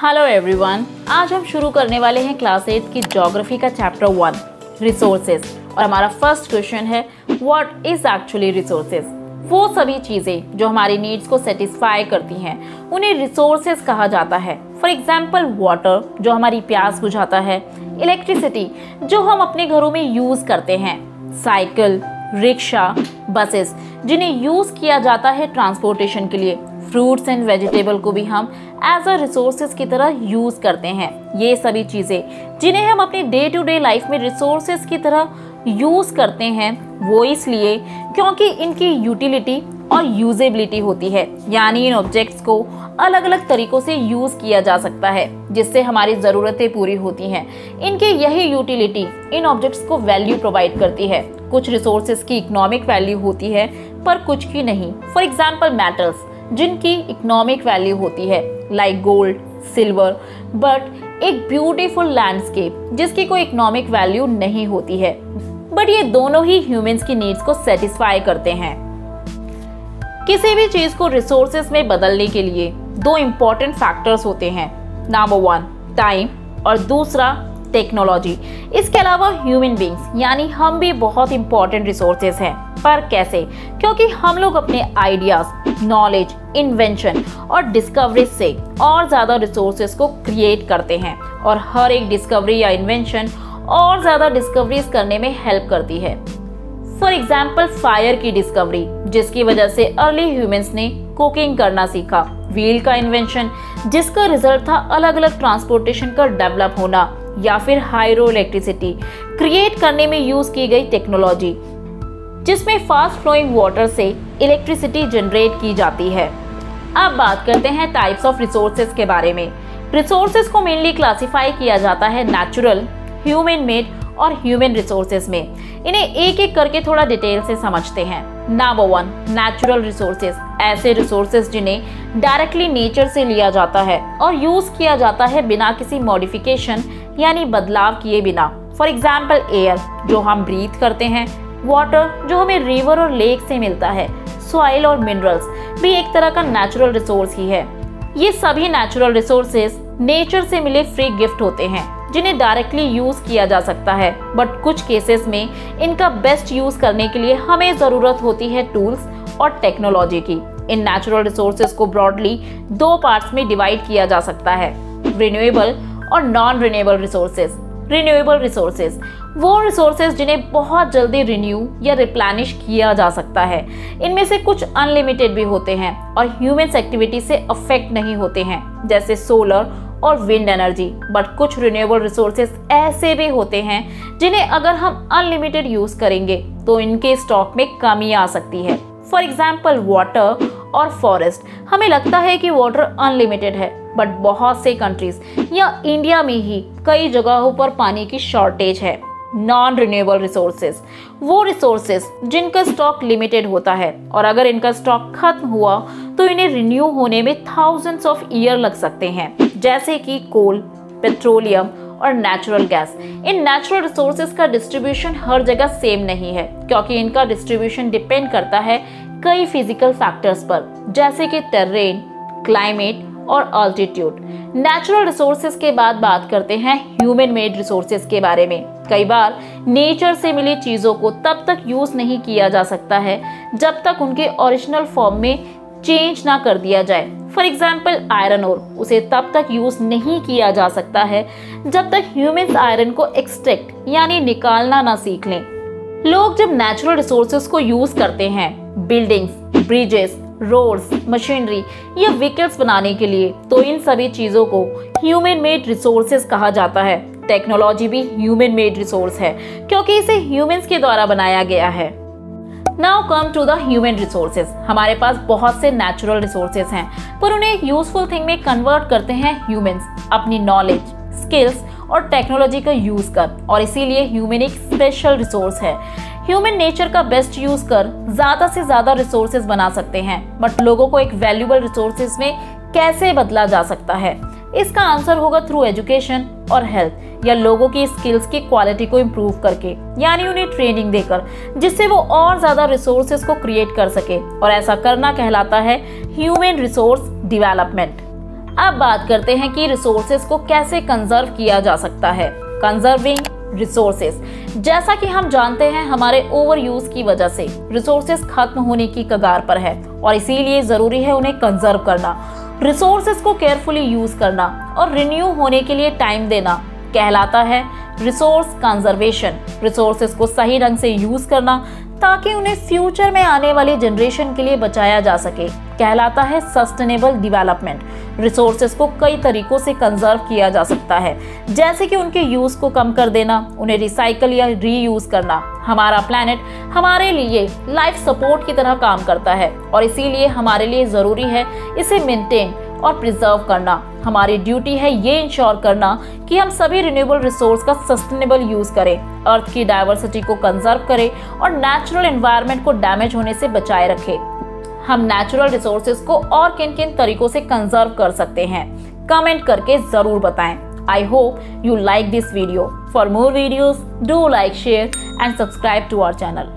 Hello everyone, आज हम शुरू करने वाले हैं क्लास 8 की ज्योग्राफी का चैप्टर 1 रिसोर्सेज। और हमारा फर्स्ट क्वेश्चन है व्हाट इज एक्चुअली रिसोर्सेज। वो सभी चीज़ें जो हमारी नीड्स को सेटिस्फाई करती हैं उन्हें रिसोर्सेज कहा जाता है। फॉर एग्जाम्पल वाटर जो हमारी प्यास बुझाता है, इलेक्ट्रिसिटी जो हम अपने घरों में यूज़ करते हैं, साइकिल, रिक्शा, बसेस जिन्हें यूज़ किया जाता है ट्रांसपोर्टेशन के लिए, फ्रूट्स एंड वेजिटेबल को भी हम एज अ रिसोर्सेज की तरह यूज़ करते हैं। ये सभी चीज़ें जिन्हें हम अपने डे टू डे लाइफ में रिसोर्सेज की तरह यूज़ करते हैं वो इसलिए क्योंकि इनकी यूटिलिटी और यूजेबिलिटी होती है, यानी इन ऑब्जेक्ट्स को अलग अलग तरीकों से यूज़ किया जा सकता है जिससे हमारी ज़रूरतें पूरी होती हैं। इनकी यही यूटिलिटी इन ऑब्जेक्ट्स को वैल्यू प्रोवाइड करती है। कुछ रिसोर्सेज की इकोनॉमिक वैल्यू होती है पर कुछ की नहीं। फॉर एग्जाम्पल मेटल्स जिनकी इकोनॉमिक वैल्यू होती है लाइक गोल्ड, सिल्वर, बट एक ब्यूटीफुल लैंडस्केप जिसकी कोई इकोनॉमिक वैल्यू नहीं होती है। बट ये दोनों ही ह्यूमंस की नीड्स को सेटिस्फाई करते हैं। किसी भी चीज को रिसोर्सेज में बदलने के लिए दो इंपॉर्टेंट फैक्टर्स होते हैं, नंबर 1 टाइम और दूसरा टेक्नोलॉजी। इसके अलावा ह्यूमन बींग्स यानी हम भी बहुत इंपॉर्टेंट रिसोर्सेज हैं। पर कैसे? क्योंकि हम लोग अपने आइडियाज, नॉलेज, इन्वेंशन और डिस्कवरीज से और ज़्यादा रिसोर्सेज को क्रिएट करते हैं और हर एक डिस्कवरी या इन्वेंशन और ज़्यादा डिस्कवरीज करने में हेल्प करती है। फॉर एग्जाम्पल फायर की डिस्कवरी जिसकी वजह से अर्ली ह्यूमंस ने कुकिंग करना सीखा, व्हील का इन्वेंशन जिसका रिजल्ट था अलग अलग ट्रांसपोर्टेशन का डेवलप होना, या फिर हाइड्रो इलेक्ट्रिसिटी क्रिएट करने में यूज की गई टेक्नोलॉजी जिसमें फास्ट फ्लोइंग वाटर से इलेक्ट्रिसिटी जनरेट की जाती है। अब बात करते हैं टाइप्स ऑफ रिसोर्सेज के बारे में। रिसोर्सेज को मेनली क्लासिफाई किया जाता है नेचुरल, ह्यूमन मेड और ह्यूमन रिसोर्सेज में। इन्हें एक एक करके थोड़ा डिटेल से समझते हैं। नंबर 1 नेचुरल रिसोर्सेज, ऐसे रिसोर्सेज जिन्हें डायरेक्टली नेचर से लिया जाता है और यूज किया जाता है बिना किसी मॉडिफिकेशन यानी बदलाव किए बिना। फॉर एग्जाम्पल एयर जो हम ब्रीथ करते हैं, वाटर जो हमें रिवर और लेक से मिलता है, सॉइल और मिनरल्स भी एक तरह का नेचुरल रिसोर्स ही है। ये सभी नेचुरल रिसोर्सेज नेचर से मिले फ्री गिफ्ट होते हैं जिन्हें डायरेक्टली यूज किया जा सकता है, बट कुछ केसेस में इनका बेस्ट यूज करने के लिए हमें जरूरत होती है टूल्स और टेक्नोलॉजी की। इन नेचुरल रिसोर्सेज को ब्रॉडली दो पार्ट्स में डिवाइड किया जा सकता है, रिन्यूएबल और non renewable resources. Renewable resources वो रिसोर्सेज जिन्हें बहुत जल्दी रिन्यू या रिप्लेनिश किया जा सकता है। इनमें से कुछ अनलिमिटेड भी होते हैं और ह्यूमन एक्टिविटी से अफेक्ट नहीं होते हैं, जैसे सोलर और विंड एनर्जी। बट कुछ रिन्यूएबल रिसोर्सेज ऐसे भी होते हैं जिन्हें अगर हम अनलिमिटेड यूज करेंगे तो इनके स्टॉक में कमी आ सकती है। फॉर एग्जाम्पल वाटर और फॉरेस्ट। हमें लगता है कि वाटर अनलिमिटेड है, बट बहुत से कंट्रीज या इंडिया में ही कई जगहों पर पानी की शॉर्टेज है। नॉन रिन्यूएबल रिसोर्सेज वो रिसोर्सेज जिनका स्टॉक लिमिटेड होता है और अगर इनका स्टॉक खत्म हुआ तो इन्हें रिन्यू होने में थाउजेंड्स ऑफ ईयर लग सकते हैं, जैसे कि कोल, पेट्रोलियम और natural gas. In natural resources का डिस्ट्रीब्यूशन हर जगह सेम नहीं है क्योंकि इनका डिस्ट्रीब्यूशन डिपेंड करता है कई फिजिकल फैक्टर्स पर, जैसे कि टेरेन, क्लाइमेट और अल्टीट्यूड। नेचुरल रिसोर्सेज के बाद बात करते हैं ह्यूमन मेड रिसोर्सेज के बारे में। कई बार नेचर से मिली चीजों को तब तक यूज नहीं किया जा सकता है जब तक उनके ओरिजिनल फॉर्म में चेंज ना कर दिया जाए। फॉर एग्जाम्पल आयरन ओर, उसे तब तक यूज नहीं किया जा सकता है जब तक ह्यूमंस आयरन को एक्सट्रैक्ट यानी निकालना ना सीख लें। लोग जब नेचुरल रिसोर्सेज को यूज करते हैं बिल्डिंग्स, ब्रिजेस, रोड्स, मशीनरी या व्हीकल्स बनाने के लिए, तो इन सभी चीजों को ह्यूमन मेड रिसोर्सेज कहा जाता है। टेक्नोलॉजी भी ह्यूमन मेड रिसोर्स है क्योंकि इसे ह्यूमंस के द्वारा बनाया गया है। Now come to the human resources. हमारे पास बहुत से नेचुरल रिसोर्सेज हैं पर उन्हें एक यूजफुल थिंग में कन्वर्ट करते हैं ह्यूमंस अपनी नॉलेज, स्किल्स और टेक्नोलॉजी का यूज कर, और इसीलिए ह्यूमन एक स्पेशल रिसोर्स है। ह्यूमन नेचर का बेस्ट यूज कर ज्यादा से ज्यादा रिसोर्सेज बना सकते हैं, बट लोगों को एक वैल्यूएबल रिसोर्सेज में कैसे बदला जा सकता है? इसका आंसर होगा थ्रू एजुकेशन और हेल्थ, या लोगों की स्किल्स की क्वालिटी को इम्प्रूव करके, यानी उन्हें ट्रेनिंग देकर, जिससे वो और ज्यादा रिसोर्सेज को क्रिएट कर सके, और ऐसा करना कहलाता है ह्यूमन रिसोर्स डेवलपमेंट। अब बात करते हैं कि रिसोर्सेज को कैसे कंजर्व किया जा सकता है। कंजर्विंग रिसोर्सेज, जैसा कि हम जानते हैं हमारे ओवर यूज की वजह से रिसोर्सेज खत्म होने की कगार पर है और इसीलिए जरूरी है उन्हें कंजर्व करना। रिसोर्सेज को केयरफुली यूज करना और रिन्यू होने के लिए टाइम देना कहलाता है रिसोर्स कंजर्वेशन। रिसोर्सेज को सही ढंग से यूज करना ताकि उन्हें फ्यूचर में आने वाली जनरेशन के लिए बचाया जा सके कहलाता है सस्टेनेबल डेवलपमेंट। रिसोर्सेज को कई तरीकों से कंजर्व किया जा सकता है, जैसे कि उनके यूज को कम कर देना, उन्हें रिसाइकल या रीयूज करना। हमारा प्लैनेट हमारे लिए लाइफ सपोर्ट की तरह काम करता है और इसीलिए हमारे लिए जरूरी है इसे मेंटेन और प्रिजर्व करना। हमारी ड्यूटी है ये इंश्योर करना कि हम सभी रिन्यूएबल रिसोर्स का सस्टेनेबल यूज करें, अर्थ की डाइवर्सिटी को कंजर्व करें और नेचुरल एनवायरनमेंट को डैमेज होने से बचाए रखें। हम नेचुरल रिसोर्सेज को और किन किन तरीकों से कंजर्व कर सकते हैं, कमेंट करके जरूर बताएं। I hope you like this video. For more videos, do like, share and subscribe to our channel.